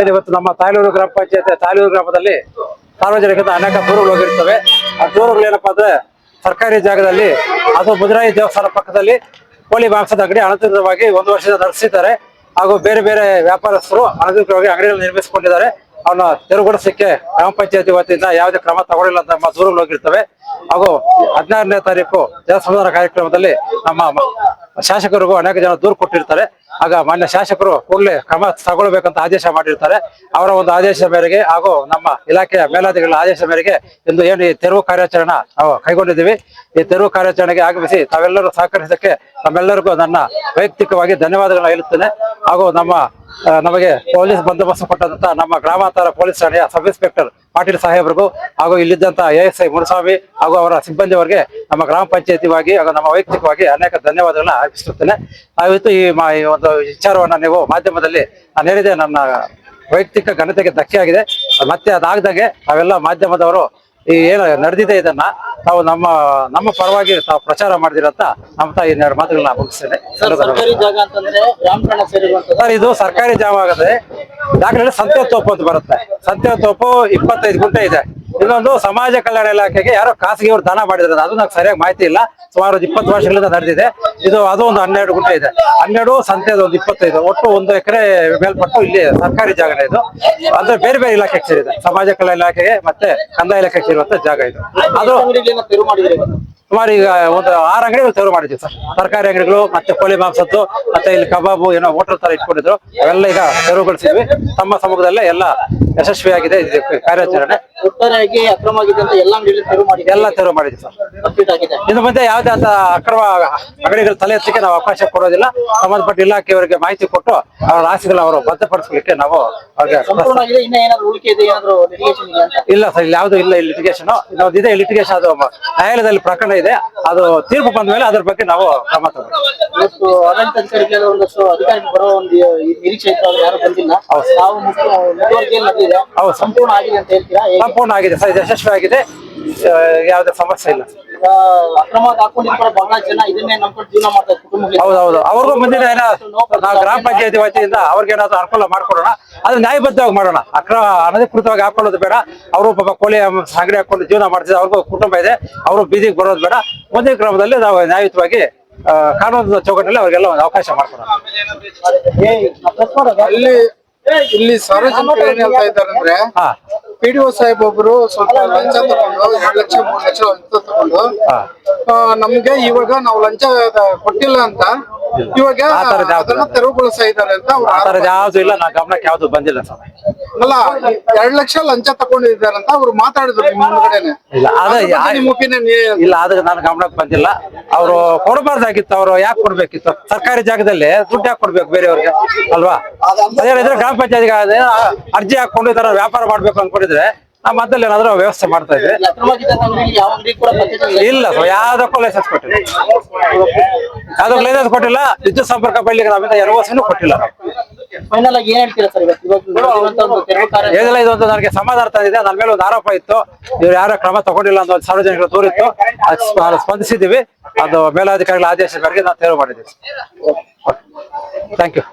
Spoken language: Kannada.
ಇವತ್ತು ನಮ್ಮ ತಾಯ್ಲೂರು ಗ್ರಾಮ ಪಂಚಾಯತ್ ತಾಯ್ಲೂರು ಗ್ರಾಮದಲ್ಲಿ ಸಾರ್ವಜನಿಕರಿಂದ ಅನೇಕ ದೂರುಗಳು ಹೋಗಿರ್ತವೆ. ಆ ದೂರುಗಳು ಏನಪ್ಪಾ ಅಂದ್ರೆ ಸರ್ಕಾರಿ ಜಾಗದಲ್ಲಿ ಅದು ಮುಜರಾಯಿ ದೇವಸ್ಥಾನ ಪಕ್ಕದಲ್ಲಿ ಕೋಳಿ ಮಾಂಸದ ಅಂಗಡಿ ಅನಧಿಕೃತವಾಗಿ 1 ವರ್ಷದಿಂದ ನಡೆಸಿದ್ದಾರೆ. ಹಾಗೂ ಬೇರೆ ಬೇರೆ ವ್ಯಾಪಾರಸ್ಥರು ಅನಧಿಕೃತವಾಗಿ ಅಂಗಡಿಗಳನ್ನು ನಿರ್ಮಿಸಿಕೊಂಡಿದ್ದಾರೆ. ಅವನ್ನ ತೆರವುಗೊಳಿಸಲಿಕ್ಕೆ ಗ್ರಾಮ ಪಂಚಾಯತಿ ವತಿಯಿಂದ ಯಾವುದೇ ಕ್ರಮ ತಗೊಳ್ಳಿಲ್ಲ ಅಂತ ನಮ್ಮ ದೂರುಗಳು ಹೋಗಿರ್ತವೆ. ಹಾಗೂ 16ನೇ ತಾರೀಕು ಜನಸಂಧಾನ ಕಾರ್ಯಕ್ರಮದಲ್ಲಿ ನಮ್ಮ ಶಾಸಕರಿಗೂ ಅನೇಕ ಜನ ದೂರು ಕೊಟ್ಟಿರ್ತಾರೆ. ಆಗ ಮಾನ್ಯ ಶಾಸಕರು ಕೂಡಲೇ ಕ್ರಮ ತಗೊಳ್ಬೇಕಂತ ಆದೇಶ ಮಾಡಿರ್ತಾರೆ. ಅವರ ಒಂದು ಆದೇಶ ಮೇರೆಗೆ ಹಾಗೂ ನಮ್ಮ ಇಲಾಖೆಯ ಮೇಲಾಧಿಕಾರಿಗಳ ಆದೇಶ ಮೇರೆಗೆ ಇಂದು ಏನು ಈ ತೆರವು ಕಾರ್ಯಾಚರಣೆ ನಾವು ಕೈಗೊಂಡಿದ್ದೀವಿ. ಈ ತೆರವು ಕಾರ್ಯಾಚರಣೆಗೆ ಆಗಮಿಸಿ ತಾವೆಲ್ಲರೂ ಸಹಕರಿಸಕ್ಕೆ ನಮ್ಮೆಲ್ಲರಿಗೂ ನನ್ನ ವೈಯಕ್ತಿಕವಾಗಿ ಧನ್ಯವಾದಗಳನ್ನ ಹೇಳುತ್ತೇನೆ. ಹಾಗೂ ನಮಗೆ ಪೊಲೀಸ್ ಬಂದೋಬಸ್ತ್ ಕೊಟ್ಟಂತ ನಮ್ಮ ಗ್ರಾಮಾಂತರ ಪೊಲೀಸ್ ಠಾಣೆಯ ಸಬ್ ಇನ್ಸ್ಪೆಕ್ಟರ್ ಪಾಟೀಲ್ ಸಾಹೇಬ್ರಿಗೂ ಹಾಗೂ ಇಲ್ಲಿದ್ದಂತ ASI ಮುನಿಸ್ವಾಮಿ ಹಾಗೂ ಅವರ ಸಿಬ್ಬಂದಿಯವರಿಗೆ ನಮ್ಮ ಗ್ರಾಮ ಪಂಚಾಯತಿವಾಗಿ ಹಾಗೂ ನಮ್ಮ ವೈಯಕ್ತಿಕವಾಗಿ ಅನೇಕ ಧನ್ಯವಾದಗಳನ್ನ ಅರ್ಪಿಸುತ್ತೇನೆ. ನಾವಿತ್ತು ಈ ಒಂದು ವಿಚಾರವನ್ನ ನೀವು ಮಾಧ್ಯಮದಲ್ಲಿ ನಾನು ಹೇಳಿದೆ, ನನ್ನ ವೈಯಕ್ತಿಕ ಘನತೆಗೆ ಧಕ್ಕೆ ಆಗಿದೆ. ಮತ್ತೆ ಅದಾಗದಾಗೆ ನಾವೆಲ್ಲ ಮಾಧ್ಯಮದವರು ಈ ಏನು ನಡೆದಿದೆ ಇದನ್ನ ನಾವು ನಮ್ಮ ಪರವಾಗಿ ತಾವು ಪ್ರಚಾರ ಮಾಡಿದಿರಂತ ನಮ್ಮ ಇನ್ನೆರಡು ಮಾತುಗಳನ್ನ ಮುಗಿಸ್ತೇನೆ. ಸರ್, ಇದು ಸರ್ಕಾರಿ ಜಾಗ ಆಗದೆ ದಾಖಲೆ ಸಂತೆತೋಪು ಅಂತ ಬರುತ್ತೆ. ಸಂತೆತೋಪು 25 ಗುಂಟೆ ಇದೆ. ಇನ್ನೊಂದು ಸಮಾಜ ಕಲ್ಯಾಣ ಇಲಾಖೆಗೆ ಯಾರೋ ಖಾಸಗಿಯವರು ದಾನ ಮಾಡಿದ್ರೆ ಅದು ನಂಗೆ ಸರಿಯಾಗಿ ಮಾಹಿತಿ ಇಲ್ಲ. ಸುಮಾರು 20 ವರ್ಷಗಳಿಂದ ನಡೆದಿದೆ ಇದು. ಅದು ಒಂದು 12 ಗುಂಟೆ ಇದೆ. 12 ಸಂತೆದು ಒಂದು 25, ಒಟ್ಟು 1 ಎಕರೆ ಮೇಲ್ಪಟ್ಟು ಇಲ್ಲಿ ಸರ್ಕಾರಿ ಜಾಗನೇ ಇದು. ಅಂದ್ರೆ ಬೇರೆ ಬೇರೆ ಇಲಾಖೆಗೆ ಸೇರಿದೆ. ಸಮಾಜ ಕಲ್ಯಾಣ ಇಲಾಖೆಗೆ ಮತ್ತೆ ಕಂದಾಯ ಇಲಾಖೆಗೆ ಸೇರುವಂತ ಜಾಗ ಇದು. ಅದು ಸುಮಾರು ಈಗ ಒಂದು 6 ಅಂಗಡಿಗಳು ತೆರವು ಮಾಡಿದ್ವಿ ಸರ್. ತರಕಾರಿ ಅಂಗಡಿಗಳು ಮತ್ತೆ ಕೋಳಿ ಮಾಂಸದ್ದು ಮತ್ತೆ ಇಲ್ಲಿ ಕಬಾಬು ಏನೋ ಹೋಟೆಲ್ ತರ ಇಟ್ಕೊಂಡಿದ್ರು, ಅವೆಲ್ಲ ಈಗ ತೆರವುಗೊಳಿಸಿದ್ವಿ. ತಮ್ಮ ಸಮ್ಮುಖದಲ್ಲೇ ಎಲ್ಲ ಯಶಸ್ವಿಯಾಗಿದೆ ಕಾರ್ಯಾಚರಣೆ. ಎಲ್ಲ ತೆರವು ಮಾಡಿದ್ವಿ ಸರ್. ಇನ್ನು ಮುಂದೆ ಯಾವುದೇ ಅಂತ ಅಕ್ರಮ ಅಂಗಡಿಗಳು ತಲೆ ಎತ್ತಲಿಕ್ಕೆ ನಾವು ಅವಕಾಶ ಕೊಡೋದಿಲ್ಲ. ಸಂಬಂಧಪಟ್ಟ ಇಲಾಖೆಯವರಿಗೆ ಮಾಹಿತಿ ಕೊಟ್ಟು ಅವರ ಆಸ್ತಿಗಳ ಅವರು ಭದ್ರಪಡಿಸಲಿಕ್ಕೆ ನಾವು ಇಲ್ಲ ಸರ್, ಇಲ್ಲಿ ಯಾವ್ದು ಇಲ್ಲ. ಲಿಟಿಗೇಷನ್ ಇದೆ. ಲಿಟಿಗೇಷನ್ ಅದು ನ್ಯಾಯಾಲಯದಲ್ಲಿ ಪ್ರಕರಣ ಇದೆ. ಅದು ತೀರ್ಪು ಬಂದ ಮೇಲೆ ಅದ್ರ ಬಗ್ಗೆ ನಾವು ಕ್ರಮ ಸಂಪೂರ್ಣ ಆಗಿದೆ ಸರ್. ಯಶಸ್ವಿ ಆಗಿದೆ, ಯಾವುದೇ ಸಮಸ್ಯೆ ಇಲ್ಲ. ಹೌದೌದು, ಅವ್ರಿಗೂ ಮುಂದಿನ ನಾವು ಗ್ರಾಮ ಪಂಚಾಯತಿ ವತಿಯಿಂದ ಅವ್ರಿಗೇನಾದ್ರು ಅನುಕೂಲ ಮಾಡ್ಕೊಡೋಣ. ಅದು ನ್ಯಾಯಬದ್ಧವಾಗಿ ಮಾಡೋಣ. ಅನಧಿಕೃತವಾಗಿ ಹಾಕೊಳ್ಳೋದು ಬೇಡ. ಅವರು ಪಾಪ ಕೋಳಿ ಅಂಗಡಿ ಹಾಕೊಂಡು ಜೀವನ ಮಾಡ್ತಿದ್ರೆ ಅವ್ರಿಗೂ ಕುಟುಂಬ ಇದೆ. ಅವರು ಬೀದಿಗೆ ಬರೋದು ಬೇಡ. ಮುಂದಿನ ಕ್ರಮದಲ್ಲಿ ನಾವು ನ್ಯಾಯಯುತವಾಗಿ ಕಾನೂನು ಚೌಕಟ್ಟಲ್ಲಿ ಅವ್ರಿಗೆಲ್ಲ ಒಂದು ಅವಕಾಶ ಮಾಡ್ಕೊಡೋಣ. ಇಲ್ಲಿ ಸಾರ್ವಜನಿಕರು ಏನ್ ಹೇಳ್ತಾ ಇದ್ದಾರೆ ಅಂದ್ರೆ, PDO ಸಾಹೇಬ್ ಒಬ್ರು ಸ್ವಲ್ಪ ಲಂಚ ತಗೊಂಡು 2 ಲಕ್ಷ 3 ಲಕ್ಷ ಲಂಚ ತಗೊಂಡು ನಮ್ಗೆ ಇವಾಗ ನಾವು ಲಂಚ ಕೊಟ್ಟಿಲ್ಲ ಅಂತ ಇವಾಗ ಅದನ್ನ ತೆರವುಗೊಳಿಸ್ತಾ ಇದ್ದಾರೆ ಅಂತ. ಯಾವ್ದು ಇಲ್ಲ, ನಾ ಗಮನಕ್ಕೆ ಯಾವ್ದು ಬಂದಿಲ್ಲ ಸರ್. ಅಲ್ಲ, 2 ಲಕ್ಷ ಲಂಚ ತಗೊಂಡಿದ್ದಾರೆ ಅಂತ ಅವ್ರು ಮಾತಾಡಿದ್ರು ನಿಮ್ಮ ಮುಂದ್ಗಡೆನೆ. ಇಲ್ಲ, ಅದು ನನ್ನ ಗಮನಕ್ಕೆ ಬಂದಿಲ್ಲ. ಅವ್ರು ಕೊಡಬಾರ್ದಾಗಿತ್ತು. ಅವ್ರು ಯಾಕೆ ಕೊಡ್ಬೇಕಿತ್ತು? ಸರ್ಕಾರಿ ಜಾಗದಲ್ಲಿ ದುಡ್ಡು ಯಾಕೆ ಕೊಡ್ಬೇಕು ಬೇರೆಯವ್ರಿಗೆ ಅಲ್ವಾ? ಅದೇನಿದ್ರೆ ಗ್ರಾಮ ಪಂಚಾಯತ್ಗೆ ಅರ್ಜಿ ಹಾಕೊಂಡು ಈ ತರ ವ್ಯಾಪಾರ ಮಾಡ್ಬೇಕು ಅನ್ಕೊಂಡಿದ್ರೆ ನಾವು ಮೊದಲು ಏನಾದ್ರು ವ್ಯವಸ್ಥೆ ಮಾಡ್ತಾ ಇದ್ವಿ. ಇಲ್ಲ ಸರ್, ಯಾವ್ದಕ್ಕೂ ಲೈಸೆನ್ಸ್ ಕೊಟ್ಟಿಲ್ಲ. ಯಾವ್ದಕ್ಕೂ ಲೈಸೆನ್ಸ್ ಕೊಟ್ಟಿಲ್ಲ. ವಿದ್ಯುತ್ ಸಂಪರ್ಕ ಪಡ್ಲಿಕ್ಕೆ ನಾವಿಂದ NOC ಕೊಟ್ಟಿಲ್ಲ. ಏನಿಲ್ಲ, ಇದೊಂದು ನನಗೆ ಸಮಾಧಾನ ತಂದಿದೆ. ನನ್ನ ಮೇಲೆ ಒಂದು ಆರೋಪ ಇತ್ತು, ಇವ್ರು ಯಾರೋ ಕ್ರಮ ತಗೊಂಡಿಲ್ಲ ಅಂತ ಒಂದು ಸಾರ್ವಜನಿಕರ ದೂರಿತ್ತು. ಸ್ಪಂದಿಸಿದ್ದೀವಿ. ಅದು ಮೇಲಾಧಿಕಾರಿಗಳ ಆದೇಶದ ಮೇರೆಗೆ ನಾವು ತೆರವು ಮಾಡಿದ್ದೀವಿ. Thank you.